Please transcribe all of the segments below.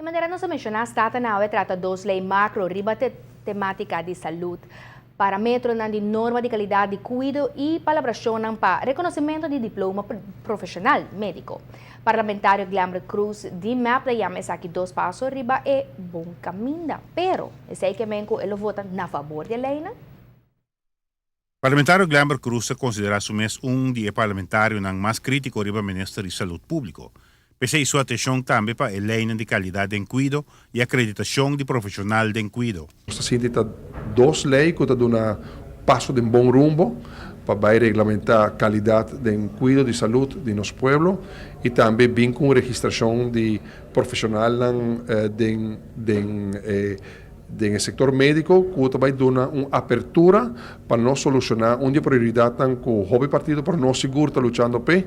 De maneira não se mencionar, Stata Naue trata dos leis macro riba temática de saúde, parâmetro de norma de qualidade de cuidado e palabração para reconhecimento de diploma profissional médico. Parlamentário Glamber Cruz de MAP da Yames aqui 2 passos riba é bom caminho, pero esse é que ele vota na favor da lei, né? Parlamentário Glamber Cruz considera su mes dia parlamentário não mais crítico riba Ministro de Saúde Público. Pese a sua atenção também para a lei de qualidade de cuidado e acreditação de profissional de cuidado. Nós temos 2 leis que dão um passo de bom rumbo para regulamentar a qualidade de cuidado de saúde de nosso povo e também vem com registração de profissional do setor médico, que também dá uma abertura para nós solucionar onde a prioridade com o hobby partido para nós seguro está lutando que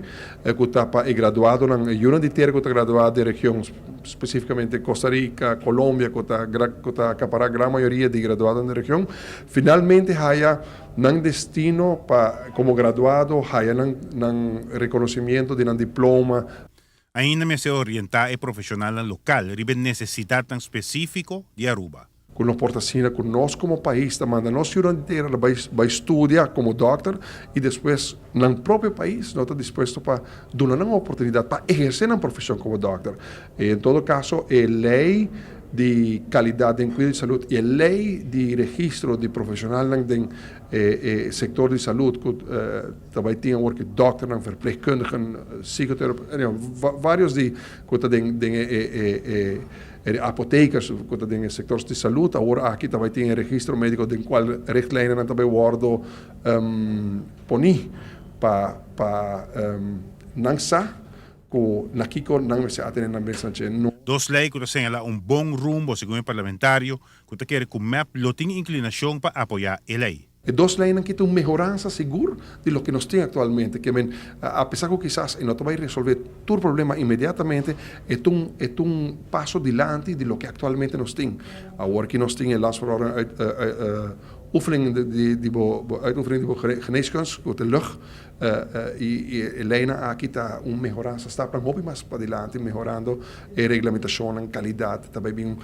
está para graduado na União de Terra, que está graduado de região especificamente Costa Rica, Colômbia, que está acaparar a grande maioria de graduados na região, finalmente há um destino para como graduado, há um reconhecimento de um diploma. Ainda me se orientar o profissional local, ribe necessidade específico de Aruba. Que nos porta assim, que nós como país, manda nós ciudadão inteira vai estudar como doctor e depois no próprio país nós estamos dispostos para dar uma oportunidade para exercer a profissão como doctor. Em todo caso, a lei de qualidade em cuidado de saúde e a lei de registro de profissional no setor de saúde, que também tem um doctor, verpleegkundigen, psicoterapeuta, vários de apotekers, que tem sectores de saúde, agora aqui também tem um registro médico de qual richtlijnen também worden poni para não sa que nakiko não se atende na mensagem. Dos leis que señala bom rumbo, segundo o parlamentário, que quer que o MAP lo tenha inclinação para apoiar a lei. E 2 leis que têm melhorança segura de lo que nós temos atualmente, que apesar que quizás não vai resolver todo o problema imediatamente, é passo adiante de lo que atualmente nós temos. Agora que nós temos as oefeningen uitoefening die geneeskunst, de lucht, e Leina aqui está melhorança, está para muito mais para adiante, melhorando a regulamentação em qualidade, também vem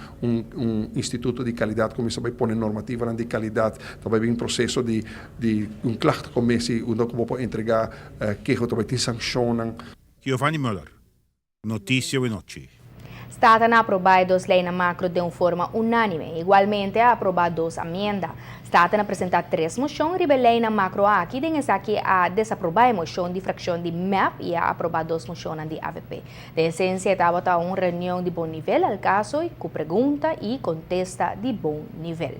instituto de qualidade, começa a pôr normativa de qualidade, também vem processo de clachte commissie, como pode entregar queijo, também tem sancionam. Giovanni Müller, Notícia e Noite. Stata na aprovar 2 leis na macro de forma unânime. Igualmente, a aprovar 2 emendas. Stata na apresentar 3 moções ribe lei na macro aqui, dengue aqui a desaprovar a moção de fração de MAP e a aprovar 2 moções de AVP. De essência, estava uma reunião de bom nível, ao caso, com pergunta e contesta de bom nível.